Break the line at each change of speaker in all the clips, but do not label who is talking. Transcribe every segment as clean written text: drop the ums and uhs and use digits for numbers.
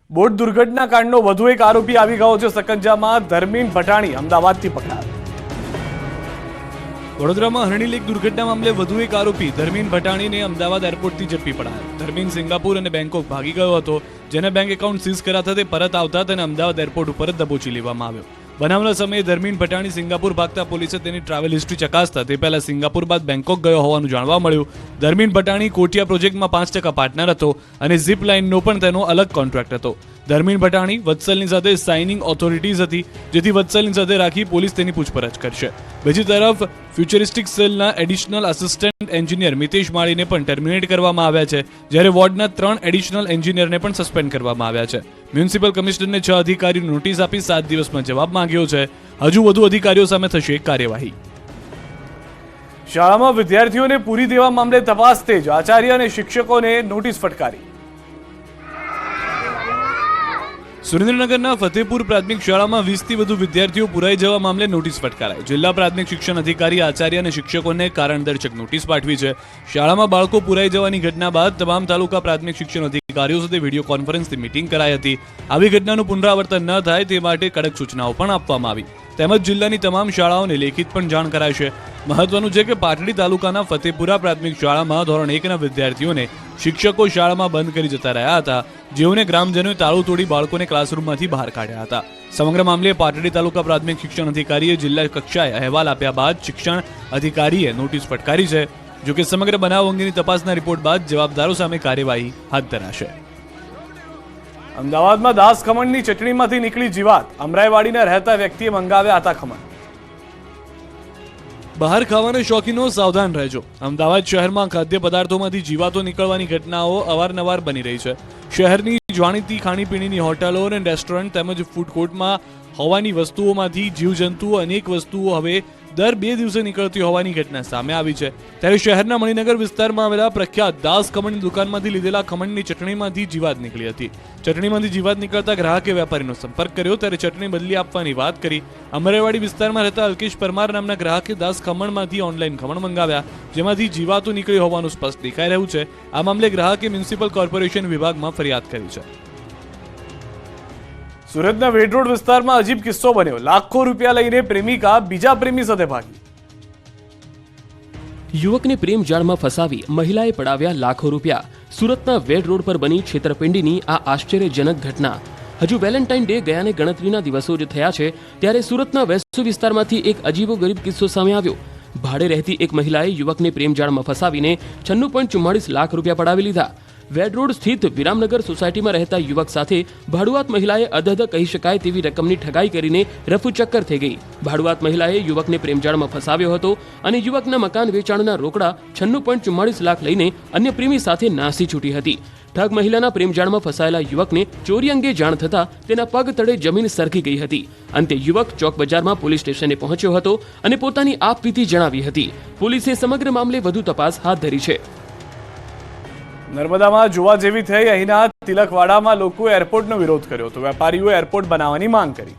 Boat દુર્ઘટના કાંડનો વધુ એક આરોપી આવી ગયો છે સકંજામાં। ધર્મીન ભટાણી અમદાવાદથી પકડાયો।
વડોદરામાં હરણી લેક દુર્ઘટના મામલે વધુ એક આરોપી ધર્મીન ભટાણીને અમદાવાદ એરપોર્ટથી ઝડપી પડાયો। ધર્મીન સિંગાપુર અને બેંકોક ભાગી ગયો હતો, જેના બેંક એકાઉન્ટ સીઝ કરાતા તે પરત આવતા તેને અમદાવાદ એરપોર્ટ ઉપર જ દબોચી લેવામાં આવ્યો। બનાવના સમયે ધર્મીન ભટાણી સિંગાપુર ભાગતા પોલીસે તેની ટ્રાવેલ હિસ્ટ્રી ચકાસતા તે પહેલા સિંગાપુર બાદ બેંકોક ગયો હોવાનું જાણવા મળ્યું। ધર્મીન ભટાણી કોટિયા પ્રોજેક્ટમાં 5% પાર્ટનર હતો અને ઝીપ લાઇનનો પણ તેનો અલગ કોન્ટ્રાક્ટ હતો। ધર્મીન ભટાણી વત્સલની સાથે સાઇનિંગ ઓથોરિટીઝ હતી, જેથી વત્સલની સાથે રાખી પોલીસ તેની પૂછપરછ કરશે। બીજી તરફ ફ્યુચરિસ્ટિક સેલના એડિશનલ આસિસ્ટન્ટ એન્જિનિયર મિતેશ માળીને પણ ટર્મિનેટ કરવામાં આવ્યા છે, જ્યારે વોર્ડના 3 એડિશનલ એન્જિનિયરને પણ સસ્પેન્ડ કરવામાં આવ્યા છે। મ્યુનિસિપલ કમિશનરને 6 અધિકારીઓને નોટિસ આપી 7 દિવસમાં જવાબ માંગ્યો છે। હજુ વધુ અધિકારીઓ સામે થશે કાર્યવાહી।
શાળામાં વિદ્યાર્થીઓને પૂરી દેવા મામલે તપાસ તેજ, આચાર્ય અને શિક્ષકોને નોટિસ ફટકારી।
સુરેન્દ્રનગરના ફતેપુર પ્રાથમિક શાળામાં 20થી વધુ વિદ્યાર્થીઓ પુરાઈ જવા મામલે નોટિસ ફટકારાઈ। જિલ્લા પ્રાથમિક શિક્ષણ અધિકારી આચાર્ય અને શિક્ષકોને કારણદર્શક નોટિસ પાઠવી છે। શાળામાં બાળકો પુરાઈ જવાની ઘટના બાદ તમામ તાલુકા પ્રાથમિક શિક્ષણ અધિકારીઓ સાથે વિડીયો કોન્ફરન્સથી મીટિંગ કરાઈ હતી। આવી ઘટનાનું પુનરાવર્તન ન થાય તે માટે કડક સૂચનાઓ પણ આપવામાં આવી, તેમજ જિલ્લાની તમામ શાળાઓને લેખિત પણ જાણ કરાશે। મહત્વનું છે કે પાટડી તાલુકાના ફતેપુરા પ્રાથમિક શાળામાં ધોરણ 1ના વિદ્યાર્થીઓને શિક્ષકો શાળામાં બંધ કરી જતા રહ્યા હતા, જેઓને ગ્રામજનોએ તાળું તોડી બાળકોને ક્લાસરૂમમાંથી બહાર કાઢ્યા હતા। સમગ્ર મામલે પાટડી તાલુકા પ્રાથમિક શિક્ષણ અધિકારીએ જિલ્લા કક્ષાએ અહેવાલ આપ્યા બાદ શિક્ષણ અધિકારીએ નોટિસ ફટકારી છે। જોકે સમગ્ર બનાવ અંગેની તપાસના રિપોર્ટ બાદ જવાબદારો સામે કાર્યવાહી હાથ ધરાશે।
અમદાવાદમાં દાસ ખમણની ચટણીમાંથી નીકળી જીવાત, અમરાઈવાડીના રહેતા વ્યક્તિએ મંગાવ્યા હતા ખમણ।
બહાર ખાવાના શોખીનો સાવધાન રહેજો। અમદાવાદ શહેરમાં ખાદ્ય પદાર્થોમાંથી જીવાતો નીકળવાની ઘટનાઓ અવારનવાર બની રહી છે। શહેરની જાણીતી ખાણીપીણીની હોટલો અને રેસ્ટોરન્ટ તેમજ ફૂડ કોર્ટમાં હોવાની વસ્તુઓમાંથી જીવજંતુઓ અનેક વસ્તુઓ હવે દર 2 દિવસે નીકળતી હોવાની ઘટના સામે આવી છે। ત્યારે શહેરના મણિનગર વિસ્તારમાં આવેલા પ્રખ્યાત દાસ ખમણની દુકાનમાંથી લીધેલા ખમણની ચટણીમાંથી જીવાત નીકળી હતી। ચટણીમાંથી જીવાત નીકળતા ગ્રાહકે વેપારીનો સંપર્ક કર્યો, ત્યારે ચટણી બદલી આપવાની વાત કરી। અમરાઈવાડી વિસ્તારમાં રહેતા અલ્કેશ પરમાર નામના ગ્રાહકે દાસ ખમણમાંથી ઓનલાઈન ખમણ મંગાવ્યા, જેમાંથી જીવાતો નીકળી હોવાનું સ્પષ્ટ દેખાઈ રહ્યું છે। આ મામલે ગ્રાહકે મ્યુનિસિપલ કોર્પોરેશન વિભાગમાં ફરિયાદ કરી છે।
સુરતના વેડ રોડ વિસ્તારમાં અજીબ કિસ્સો બન્યો। લાખો રૂપિયા લઈને પ્રેમિકા બીજા પ્રેમી સાથે ભાગી।
યુવકને પ્રેમ જાળમાં ફસાવી મહિલાએ પડાવ્યા લાખો રૂપિયા। સુરતના વેડ રોડ પર બની છેતરપિંડીની આ આશ્ચર્યજનક ઘટના। હજુ વેલેન્ટાઇન ડે ગયાને ગણતરીના દિવસો જ થયા છે, ત્યારે સુરતના વેસુ વિસ્તારમાંથી એક અજીબોગરીબ કિસ્સો સામે આવ્યો। ભાડે રહેતી એક મહિલાએ યુવકને પ્રેમ જાળમાં ફસાવીને 96.44 લાખ રૂપિયા પડાવી લીધા। વેડ રોડ સ્થિત વિરામનગર સોસાયટીમાં રહેતા યુવક સાથે ભાડુઆત મહિલાએ અધધ કહી શકાય તેવી રકમની ઠગાઈ કરીને રફુચક્કર થઈ ગઈ। ભાડુઆત મહિલાએ યુવકને પ્રેમજાળમાં ફસાવ્યો હતો અને યુવકના મકાન વેચાણના રોકડા 96.44 લાખ લઈને અન્ય પ્રેમી સાથે નાસી છૂટી હતી। ઠગ મહિલાના પ્રેમજાળમાં ફસાયેલા યુવકને ચોરી અંગે જાણ થતાં તેના પગ તળે જમીન સરકી ગઈ હતી। અંતે યુવક ચોક બજારમાં પોલીસ સ્ટેશને પહોંચ્યો હતો અને પોતાની આપવીતી જણાવી હતી। પોલીસે સમગ્ર મામલે વધુ તપાસ હાથ ધરી છે।
નર્મદામાં જોવા જેવી થઈ અહીંના તિલકવાડામાં લોકોએ એરપોર્ટનો વિરોધ કર્યો તો વેપારીઓએ એરપોર્ટ બનાવવાની માંગ કરી।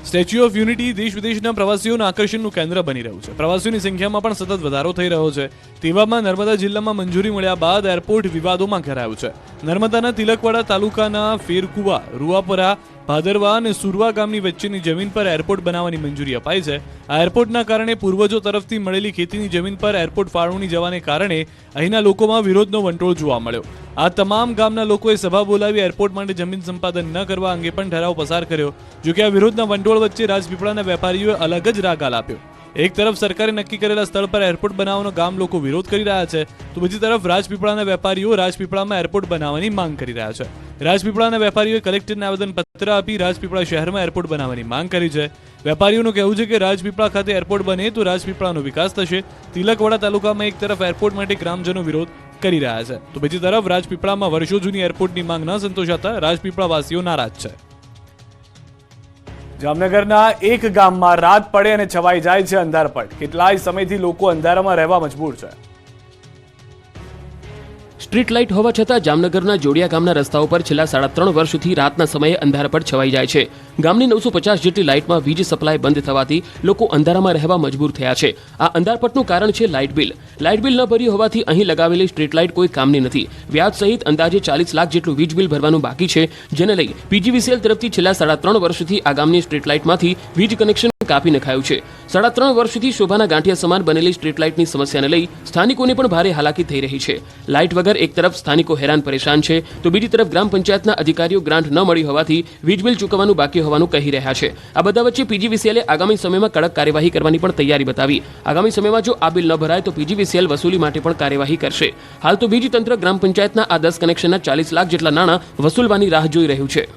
સ્ટેચ્યુ ઓફ યુનિટી દેશ વિદેશના પ્રવાસીઓના આકર્ષણનું કેન્દ્ર બની રહ્યું છે। પ્રવાસીઓની સંખ્યામાં પણ સતત વધારો થઈ રહ્યો છે। તેવામાં નર્મદા જિલ્લામાં મંજૂરી મળ્યા બાદ એરપોર્ટ વિવાદોમાં ઘેરાયું છે। નર્મદાના તિલકવાડા તાલુકાના ફેરકુવા, રૂવાપરા, ભાદરવા અને સુરવા ગામની વચ્ચેની જમીન પર એરપોર્ટ બનાવવાની મંજૂરી અપાઈ છે। આ એરપોર્ટના કારણે પૂર્વજો તરફથી મળેલી ખેતીની જમીન પર એરપોર્ટ ફાળવણી જવાને કારણે અહીંના લોકોમાં વિરોધનો વંટોળ જોવા મળ્યો। આ તમામ ગામના લોકોએ સભા બોલાવી એરપોર્ટ માટે જમીન સંપાદન ન કરવા અંગે પણ ઠરાવ પસાર કર્યો। જોકે આ વિરોધના વંટોળ વચ્ચે રાજપીપળાના વેપારીઓએ અલગ જ રાગ આલાપ્યો। એક તરફ સરકારે નક્કી કરેલા સ્થળ પર એરપોર્ટ બનાવવાનો ગામ લોકો વિરોધ કરી રહ્યા છે, તો બીજી તરફ રાજપીપળાના વેપારીઓ રાજપીપળામાં એરપોર્ટ બનાવવાની માંગ કરી રહ્યા છે। રાજપીપળાના વેપારીઓએ કલેક્ટરને આવેદનપત્ર આપી રાજપીપળા શહેરમાં એરપોર્ટ બનાવવાની માંગ કરી છે। વેપારીઓનું કહેવું છે કે રાજપીપળા ખાતે એરપોર્ટ બને તો રાજપીપળાનો વિકાસ થશે। તિલકવાડા તાલુકામાં એક તરફ એરપોર્ટ માટે ગ્રામજનો વિરોધ કરી રહ્યા છે, તો બીજી તરફ રાજપીપળામાં વર્ષો જૂની એરપોર્ટની માંગ ન સંતોષાતા રાજપીપળાવાસીઓ નારાજ છે।
જામનગરના એક ગામમાં રાત પડે અને છવાઈ જાય છે અંધારપટ। કેટલાય સમયથી લોકો અંધારામાં રહેવા મજબૂર છે।
સ્ટ્રીટ લાઇટ હોવા છતાં જામનગરના જોડિયા ગામના રસ્તાઓ પર છેલ્લા 3.5 વર્ષથી રાતના સમયે અંધારપટ છવાઈ જાય છે. ગામની 950 જેટલી લાઇટમાં વીજ સપ્લાય બંધ થવાથી લોકો અંધારામાં રહેવા મજબૂર થયા છે. આ અંધારપટનું કારણ છે લાઇટ બિલ. લાઇટ બિલ ન ભર્યું હોવાથી અહીં લગાવેલી સ્ટ્રીટ લાઇટ કોઈ કામની નથી. વ્યાજ સહિત અંદાજે 40 લાખ જેટલું વીજ બિલ ભરવાનું બાકી છે, જેને લઈ પીજીવીસીએલ તરફથી છેલ્લા 3.5 વર્ષથી આ ગામની સ્ટ્રીટ લાઇટમાંથી વીજ કનેક્શન કાપી નખાયું છે. 3.5 વર્ષથી શોભાના ગાંઠિયા સમાન બનેલી સ્ટ્રીટ લાઇટની સમસ્યાને લઈ સ્થાનિકોને પણ ભારે હાલાકી થઈ રહી છે. લાઇટ વગર એક તરફ સ્થાનિકો હેરાન પરેશાન છે, તો બીજી તરફ ગ્રામ પંચાયતના અધિકારીઓ ગ્રાન્ટ ન મળી હોવાથી વીજ બિલ ચૂકવવાનું બાકી હોવાનું કહી રહ્યા છે. આ બધા વચ્ચે પીજીવીસીએલે આગામી સમયમાં કડક કાર્યવાહી કરવાની પણ તૈયારી બતાવી. આગામી સમયમાં જો આ બિલ ન ભરાય તો પીજીવીસીએલ વસૂલી માટે પણ કાર્યવાહી કરશે. હાલ તો વીજ તંત્ર ગ્રામ પંચાયતના આ 10 કનેક્શનના 40 લાખ જેટલા નાણાં વસૂલવાની રાહ જોઈ રહ્યું છે.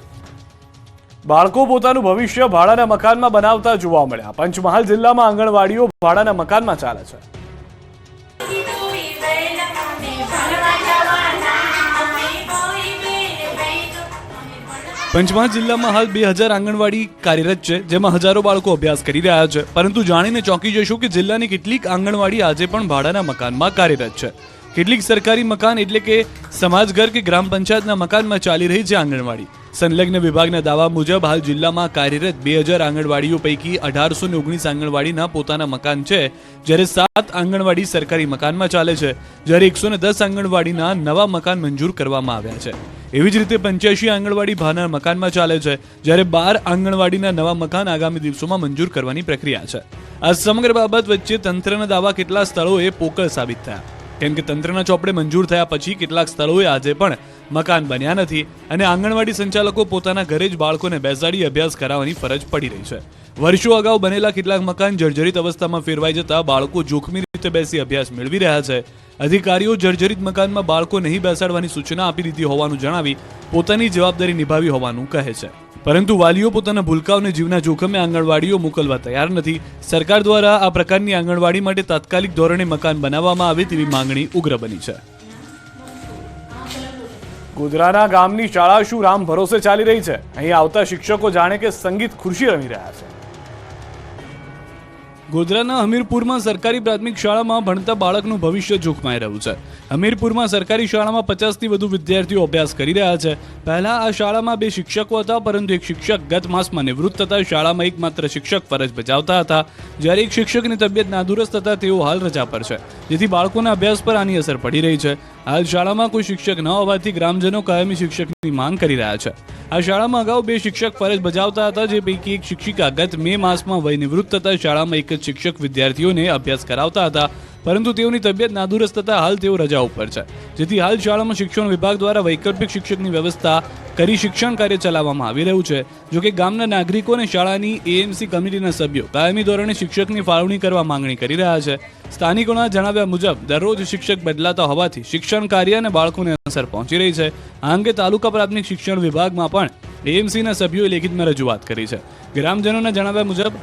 બાળકો પોતાનું ભવિષ્ય ભાડાના મકાનમાં બનાવતા જોવા મળ્યા. પંચમહાલ જિલ્લામાં આંગણવાડીઓ ભાડાના મકાનમાં ચાલે છે.
પંચમહાલ જિલ્લામાં હાલ 2000 આંગણવાડી કાર્યરત છે, જેમાં હજારો બાળકો અભ્યાસ કરી રહ્યા છે. પરંતુ જાણીને ચોંકી જશો કે જિલ્લાની કેટલીક આંગણવાડી આજે પણ ભાડાના મકાનમાં કાર્યરત છે. કેટલીક સરકારી મકાન એટલે કે સમાજઘર કે ગ્રામ પંચાયતના મકાનમાં ચાલી રહી છે આંગણવાડી. સંલગ્ન વિભાગના દાવા મુજબ હાલ જિલ્લામાં કાર્યરત 2000 આંગણવાડીઓ પૈકી 1819 આંગણવાડીના પોતાના મકાન છે, જ્યારે 7 આંગણવાડી સરકારી મકાનમાં ચાલે છે, જ્યારે 110 આંગણવાડીના નવા મકાન મંજૂર કરવામાં આવ્યા છે. એવી જ રીતે 85 આંગણવાડી ભાડાના મકાનમાં ચાલે છે, જ્યારે 12 આંગણવાડીના નવા મકાન આગામી દિવસોમાં મંજૂર કરવાની પ્રક્રિયા છે. આ સમગ્ર બાબત વચ્ચે તંત્રના દાવા કેટલા સ્થળોએ પોકળ સાબિત થયા, કેમ કે તંત્રના ચોપડે મંજૂર થયા પછી કેટલાક સ્થળોએ આજે પણ મકાન બન્યા નથી અને આંગણવાડી સંચાલકો પોતાના ઘરે જ બાળકોને બેસાડી અભ્યાસ કરાવવાની ફરજ પડી રહી છે. વર્ષો અગાઉ બનેલા કેટલાક મકાન જર્જરિત અવસ્થામાં ફેરવાઈ જતા બાળકો જોખમી રીતે બેસી અભ્યાસ મેળવી રહ્યા છે. અધિકારીઓ જર્જરિત મકાનમાં બાળકો નહીં બેસાડવાની સૂચના આપી દીધી હોવાનું જણાવી પોતાની જવાબદારી નિભાવી હોવાનું કહે છે. પરંતુ વાલીઓ પોતાના ભૂલકાઓને જીવના જોખમે આંગણવાડીઓ મોકલવા તૈયાર નથી. સરકાર દ્વારા આ પ્રકારની આંગણવાડી માટે તાત્કાલિક ધોરણે મકાન બનાવવામાં આવે તેવી માંગણી ઉગ્ર બની છે.
ગોધરાના ગામની શાળા શું રામ ભરોસે ચાલી રહી છે. અહીં આવતા શિક્ષકો જાણે કે સંગીત ખુરશી રમી રહ્યા છે.
ગોધરાના હમીરપુરમાં સરકારી પ્રાથમિક શાળામાં ભણતા બાળકનું ભવિષ્ય જોખમાઈ રહ્યું છે. હમીરપુરમાં સરકારી શાળામાં 50થી વધુ વિદ્યાર્થીઓ અભ્યાસ કરી રહ્યા છે. પહેલા આ શાળામાં 2 શિક્ષકો હતા, પરંતુ એક શિક્ષક ગત માસમાં નિવૃત્ત થતા શાળામાં એકમાત્ર શિક્ષક ફરજ બજાવતા હતા, જ્યારે એક શિક્ષકની તબિયત નાદુરસ્ત થતા તેઓ હાલ રજા પર છે, જેથી બાળકોના અભ્યાસ પર આની અસર પડી રહી છે. હાલ શાળામાં કોઈ શિક્ષક ન હોવાથી ગ્રામજનો કાયમી શિક્ષકની માંગ કરી રહ્યા છે. આ શાળામાં અગાઉ 2 શિક્ષક ફરજ બજાવતા હતા, જે પૈકી એક શિક્ષિકા ગત મે માસમાં વય નિવૃત્ત થતા શાળામાં એક જ શિક્ષક વિદ્યાર્થીઓને અભ્યાસ કરાવતા હતા, પરંતુ તેઓની તબિયત નાદુરસ્ત થતા હાલ તેઓ રજા ઉપર છે, જેથી હાલ શાળામાં શિક્ષણ વિભાગ દ્વારા વૈકલ્પિક શિક્ષકની વ્યવસ્થા કરી શિક્ષણ કાર્ય ચલાવવામાં આવી રહ્યું છે. જોકે ગામના નાગરિકો અને શાળાની એએમસી કમિટીના સભ્યો કાયમી ધોરણે શિક્ષકની ફાળવણી કરવા માંગણી કરી રહ્યા છે. સ્થાનિકોના જણાવ્યા મુજબ દરરોજ શિક્ષક બદલાતા હોવાથી શિક્ષણ કાર્ય અને બાળકોને અસર પહોંચી રહી છે. આ અંગે તાલુકા પ્રાથમિક શિક્ષણ વિભાગમાં પણ એએમસીના સભ્યોએ લેખિતમાં રજૂઆત કરી છે. ગ્રામજનોના જણાવ્યા મુજબ